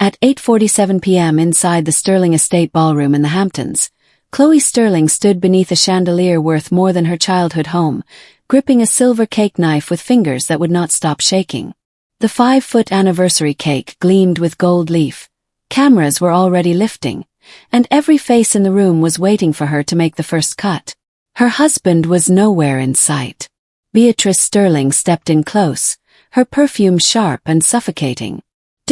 At 8:47 p.m. inside the Sterling Estate Ballroom in the Hamptons, Chloe Sterling stood beneath a chandelier worth more than her childhood home, gripping a silver cake knife with fingers that would not stop shaking. The 5-foot anniversary cake gleamed with gold leaf. Cameras were already lifting, and every face in the room was waiting for her to make the first cut. Her husband was nowhere in sight. Beatrice Sterling stepped in close, her perfume sharp and suffocating.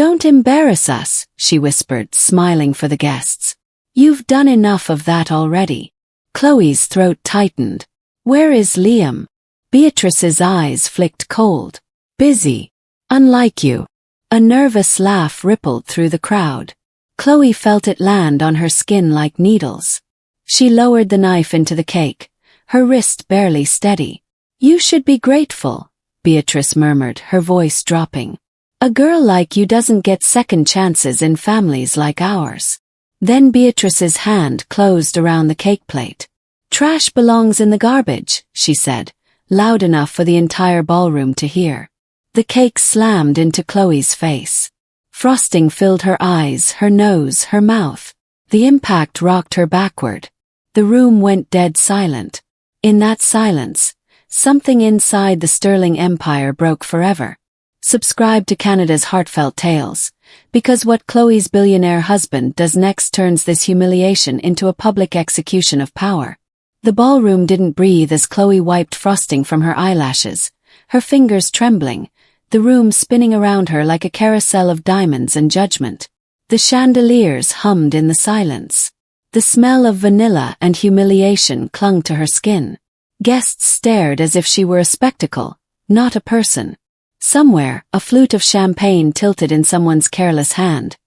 "Don't embarrass us," she whispered, smiling for the guests. "You've done enough of that already." Chloe's throat tightened. "Where is Liam?" Beatrice's eyes flicked cold. "Busy. Unlike you." A nervous laugh rippled through the crowd. Chloe felt it land on her skin like needles. She lowered the knife into the cake, her wrist barely steady. "You should be grateful," Beatrice murmured, her voice dropping. "A girl like you doesn't get second chances in families like ours." Then Beatrice's hand closed around the cake plate. "Trash belongs in the garbage," she said, loud enough for the entire ballroom to hear. The cake slammed into Chloe's face. Frosting filled her eyes, her nose, her mouth. The impact rocked her backward. The room went dead silent. In that silence, something inside the Sterling Empire broke forever. Subscribe to Canada's Heartfelt Tales, because what Chloe's billionaire husband does next turns this humiliation into a public execution of power. The ballroom didn't breathe as Chloe wiped frosting from her eyelashes, her fingers trembling, the room spinning around her like a carousel of diamonds and judgment. The chandeliers hummed in the silence. The smell of vanilla and humiliation clung to her skin. Guests stared as if she were a spectacle, not a person. Somewhere, a flute of champagne tilted in someone's careless hand,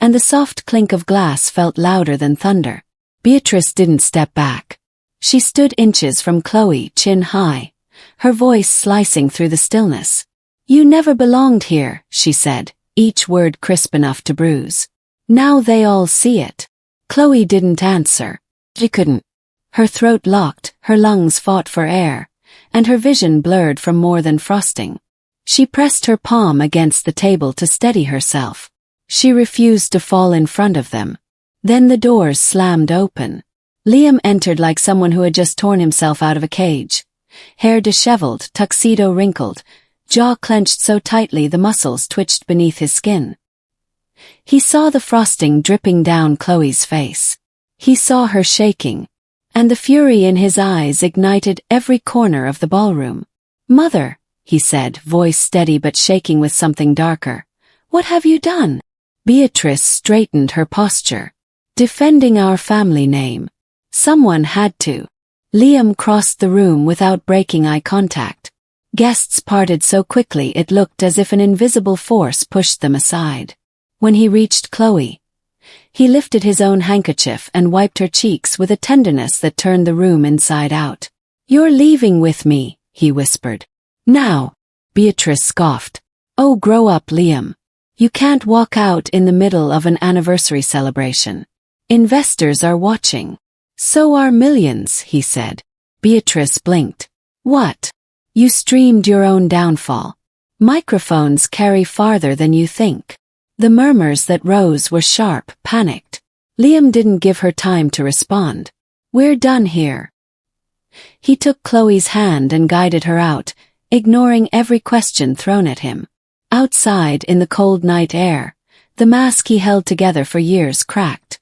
and the soft clink of glass felt louder than thunder. Beatrice didn't step back. She stood inches from Chloe, chin high, her voice slicing through the stillness. "You never belonged here," she said, each word crisp enough to bruise. "Now they all see it." Chloe didn't answer. She couldn't. Her throat locked, her lungs fought for air, and her vision blurred from more than frosting. She pressed her palm against the table to steady herself. She refused to fall in front of them. Then the doors slammed open. Liam entered like someone who had just torn himself out of a cage. Hair disheveled, tuxedo wrinkled, jaw clenched so tightly the muscles twitched beneath his skin. He saw the frosting dripping down Chloe's face. He saw her shaking, and the fury in his eyes ignited every corner of the ballroom. "Mother," he said, voice steady but shaking with something darker. "What have you done?" Beatrice straightened her posture. "Defending our family name. Someone had to." Liam crossed the room without breaking eye contact. Guests parted so quickly it looked as if an invisible force pushed them aside. When he reached Chloe, he lifted his own handkerchief and wiped her cheeks with a tenderness that turned the room inside out. "You're leaving with me," he whispered. "Now," Beatrice scoffed. "Oh, grow up, Liam. You can't walk out in the middle of an anniversary celebration. Investors are watching." "So are millions," he said. Beatrice blinked. "What?" "You streamed your own downfall. Microphones carry farther than you think." The murmurs that rose were sharp, panicked. Liam didn't give her time to respond. "We're done here." He took Chloe's hand and guided her out, ignoring every question thrown at him. Outside, in the cold night air, the mask he held together for years cracked.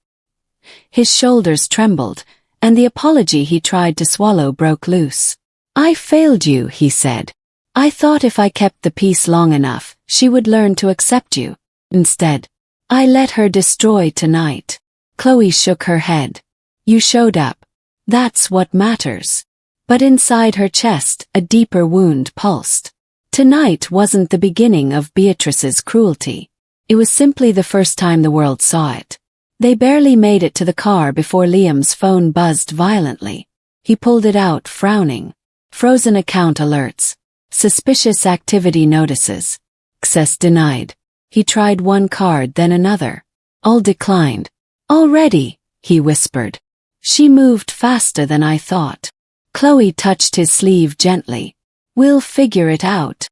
His shoulders trembled, and the apology he tried to swallow broke loose. "I failed you," he said. "I thought if I kept the peace long enough, she would learn to accept you. Instead, I let her destroy tonight." Chloe shook her head. "You showed up. That's what matters." But inside her chest, a deeper wound pulsed. Tonight wasn't the beginning of Beatrice's cruelty. It was simply the first time the world saw it. They barely made it to the car before Liam's phone buzzed violently. He pulled it out, frowning. Frozen account alerts. Suspicious activity notices. Access denied. He tried one card, then another. All declined. "Already," he whispered. "She moved faster than I thought." Chloe touched his sleeve gently. "We'll figure it out."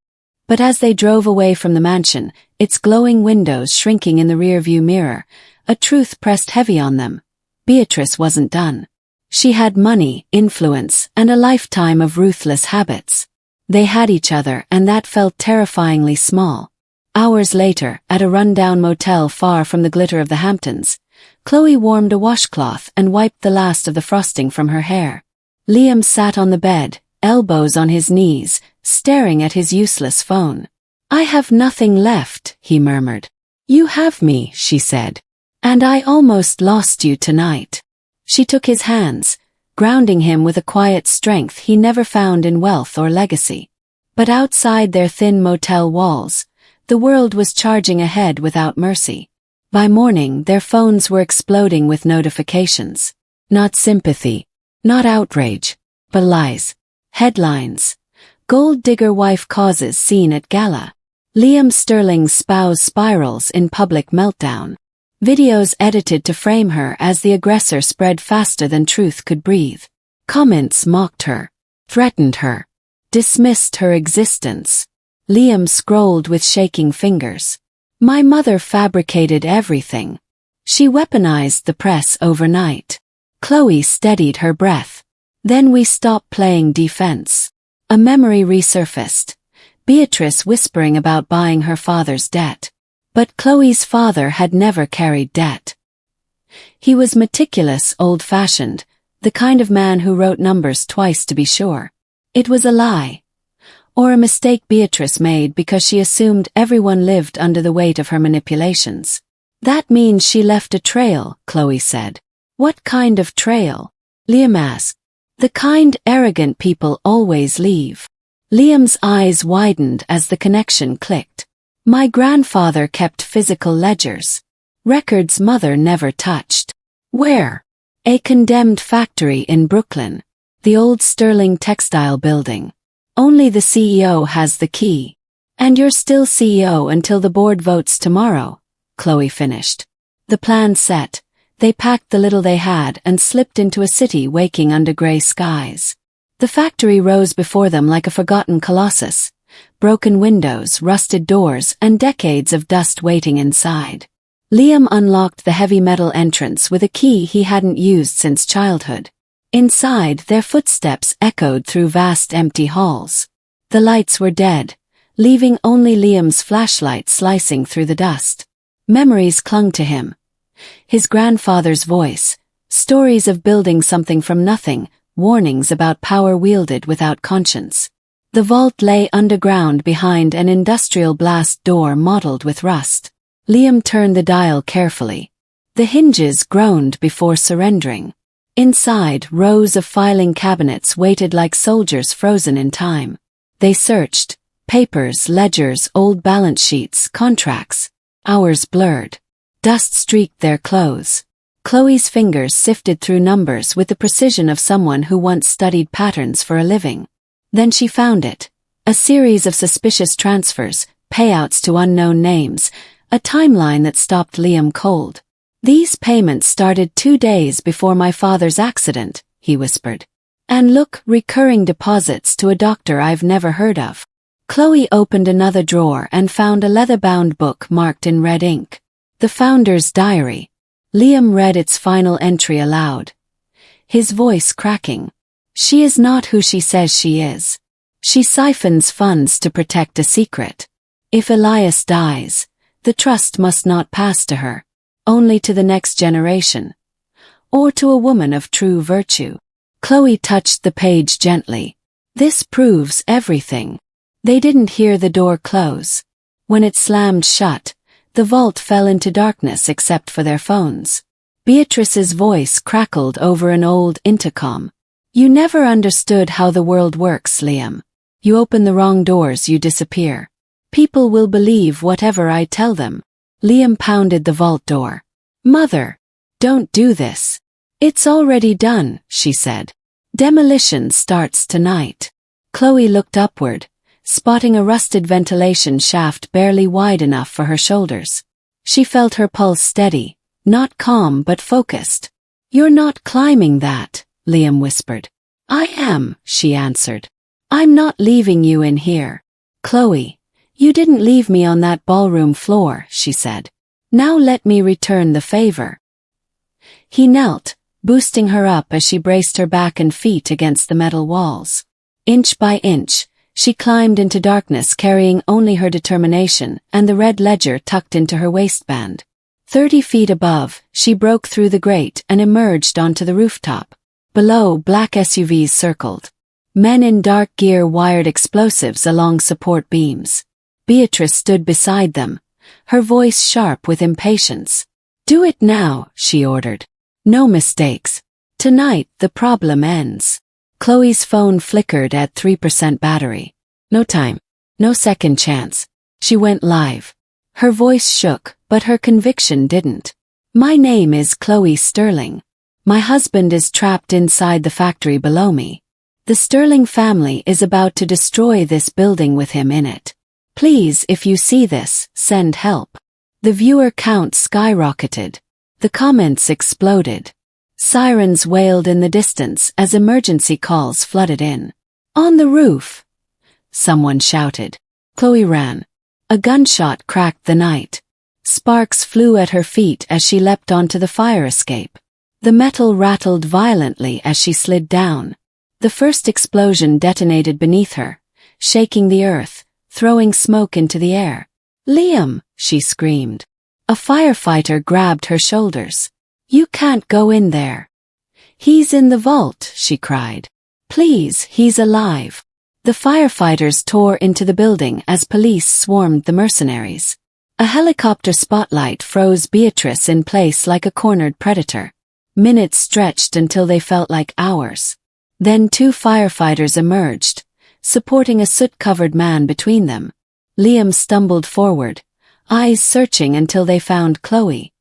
But as they drove away from the mansion, its glowing windows shrinking in the rearview mirror, a truth pressed heavy on them. Beatrice wasn't done. She had money, influence, and a lifetime of ruthless habits. They had each other, and that felt terrifyingly small. Hours later, at a rundown motel far from the glitter of the Hamptons, Chloe warmed a washcloth and wiped the last of the frosting from her hair. Liam sat on the bed, elbows on his knees, staring at his useless phone. "I have nothing left," he murmured. "You have me," she said. "And I almost lost you tonight." She took his hands, grounding him with a quiet strength he never found in wealth or legacy. But outside their thin motel walls, the world was charging ahead without mercy. By morning, their phones were exploding with notifications. Not sympathy, not outrage, but lies. Headlines. Gold digger wife causes scene at gala. Liam Sterling's spouse spirals in public meltdown. Videos edited to frame her as the aggressor spread faster than truth could breathe. Comments mocked her, threatened her, dismissed her existence. Liam scrolled with shaking fingers. "My mother fabricated everything. She weaponized the press overnight." Chloe steadied her breath. "Then we stopped playing defense." A memory resurfaced. Beatrice whispering about buying her father's debt. But Chloe's father had never carried debt. He was meticulous, old-fashioned, the kind of man who wrote numbers twice to be sure. It was a lie. Or a mistake Beatrice made because she assumed everyone lived under the weight of her manipulations. "That means she left a trail," Chloe said. "What kind of trail?" Liam asked. "The kind arrogant people always leave." Liam's eyes widened as the connection clicked. "My grandfather kept physical ledgers. Records mother never touched." "Where?" "A condemned factory in Brooklyn. The old Sterling textile building. Only the CEO has the key." "And you're still CEO until the board votes tomorrow," Chloe finished. The plan set, they packed the little they had and slipped into a city waking under gray skies. The factory rose before them like a forgotten colossus. Broken windows, rusted doors, and decades of dust waiting inside. Liam unlocked the heavy metal entrance with a key he hadn't used since childhood. Inside, their footsteps echoed through vast empty halls. The lights were dead, leaving only Liam's flashlight slicing through the dust. Memories clung to him. His grandfather's voice, stories of building something from nothing, warnings about power wielded without conscience. The vault lay underground behind an industrial blast door mottled with rust. Liam turned the dial carefully. The hinges groaned before surrendering. Inside, rows of filing cabinets waited like soldiers frozen in time. They searched. Papers, ledgers, old balance sheets, contracts. Hours blurred. Dust streaked their clothes. Chloe's fingers sifted through numbers with the precision of someone who once studied patterns for a living. Then she found it. A series of suspicious transfers, payouts to unknown names, a timeline that stopped Liam cold. "These payments started 2 days before my father's accident," he whispered. "And look, recurring deposits to a doctor I've never heard of." Chloe opened another drawer and found a leather-bound book marked in red ink. The Founder's Diary. Liam read its final entry aloud. His voice cracking. "She is not who she says she is. She siphons funds to protect a secret. If Elias dies, the trust must not pass to her, only to the next generation. Or to a woman of true virtue." Chloe touched the page gently. "This proves everything." They didn't hear the door close. When it slammed shut, the vault fell into darkness except for their phones. Beatrice's voice crackled over an old intercom. "You never understood how the world works, Liam. You open the wrong doors, you disappear. People will believe whatever I tell them." Liam pounded the vault door. "Mother, don't do this." "It's already done," she said. "Demolition starts tonight." Chloe looked upward, spotting a rusted ventilation shaft barely wide enough for her shoulders. She felt her pulse steady, not calm but focused. "You're not climbing that," Liam whispered. "I am," she answered. "I'm not leaving you in here." "Chloe, You didn't leave me on that ballroom floor, she said. Now let me return the favor. He knelt, boosting her up as she braced her back and feet against the metal walls. Inch by inch, she climbed into darkness carrying only her determination and the red ledger tucked into her waistband. 30 feet above, she broke through the grate and emerged onto the rooftop. Below, black SUVs circled. Men in dark gear wired explosives along support beams. Beatrice stood beside them, her voice sharp with impatience. Do it now, she ordered. No mistakes. Tonight, the problem ends. Chloe's phone flickered at 3% battery. No time. No second chance. She went live. Her voice shook, but her conviction didn't. My name is Chloe Sterling. My husband is trapped inside the factory below me. The Sterling family is about to destroy this building with him in it. Please, if you see this, send help. The viewer count skyrocketed. The comments exploded. Sirens wailed in the distance as emergency calls flooded in. On the roof! Someone shouted. Chloe ran. A gunshot cracked the night. Sparks flew at her feet as she leapt onto the fire escape. The metal rattled violently as she slid down. The first explosion detonated beneath her, shaking the earth, throwing smoke into the air. Liam, she screamed. A firefighter grabbed her shoulders. You can't go in there. He's in the vault, she cried. Please, he's alive. The firefighters tore into the building as police swarmed the mercenaries. A helicopter spotlight froze Beatrice in place like a cornered predator. Minutes stretched until they felt like hours. Then 2 firefighters emerged, supporting a soot-covered man between them. Liam stumbled forward, eyes searching until they found Chloe.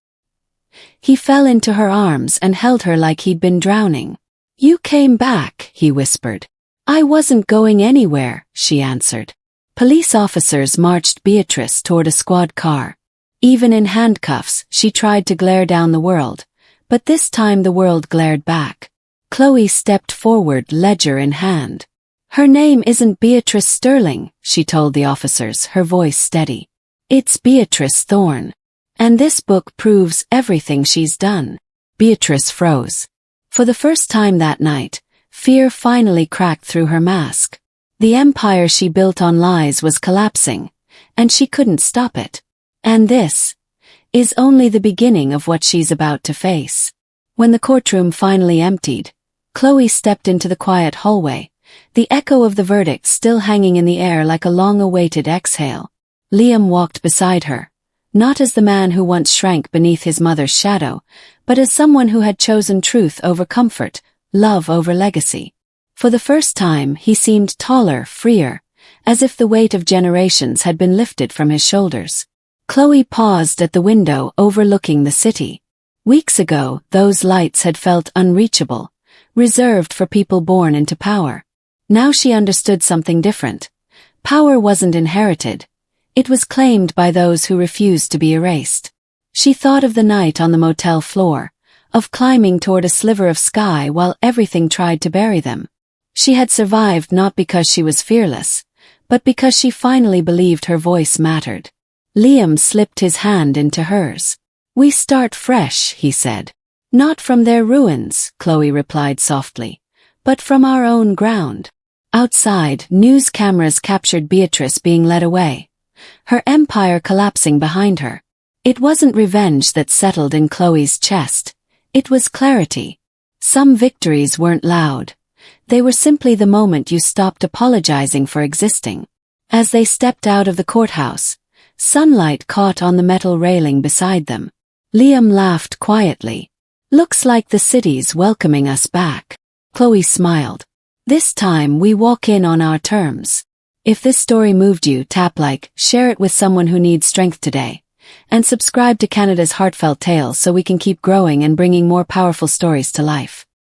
He fell into her arms and held her like he'd been drowning. You came back, he whispered. I wasn't going anywhere, she answered. Police officers marched Beatrice toward a squad car. Even in handcuffs, she tried to glare down the world, but this time the world glared back. Chloe stepped forward, ledger in hand. Her name isn't Beatrice Sterling, she told the officers, her voice steady. It's Beatrice Thorne. And this book proves everything she's done. Beatrice froze. For the first time that night, fear finally cracked through her mask. The empire she built on lies was collapsing, and she couldn't stop it. And this is only the beginning of what she's about to face. When the courtroom finally emptied, Chloe stepped into the quiet hallway, the echo of the verdict still hanging in the air like a long-awaited exhale. Liam walked beside her, not as the man who once shrank beneath his mother's shadow, but as someone who had chosen truth over comfort, love over legacy. For the first time, he seemed taller, freer, as if the weight of generations had been lifted from his shoulders. Chloe paused at the window overlooking the city. Weeks ago, those lights had felt unreachable, reserved for people born into power. Now she understood something different. Power wasn't inherited. It was claimed by those who refused to be erased. She thought of the night on the motel floor, of climbing toward a sliver of sky while everything tried to bury them. She had survived not because she was fearless, but because she finally believed her voice mattered. Liam slipped his hand into hers. We start fresh, he said. Not from their ruins, Chloe replied softly, but from our own ground. Outside, news cameras captured Beatrice being led away, her empire collapsing behind her. It wasn't revenge that settled in Chloe's chest. It was clarity. Some victories weren't loud. They were simply the moment you stopped apologizing for existing. As they stepped out of the courthouse, sunlight caught on the metal railing beside them. Liam laughed quietly. Looks like the city's welcoming us back. Chloe smiled. This time we walk in on our terms. If this story moved you, tap like, share it with someone who needs strength today, and subscribe to Canada's Heartfelt Tales so we can keep growing and bringing more powerful stories to life.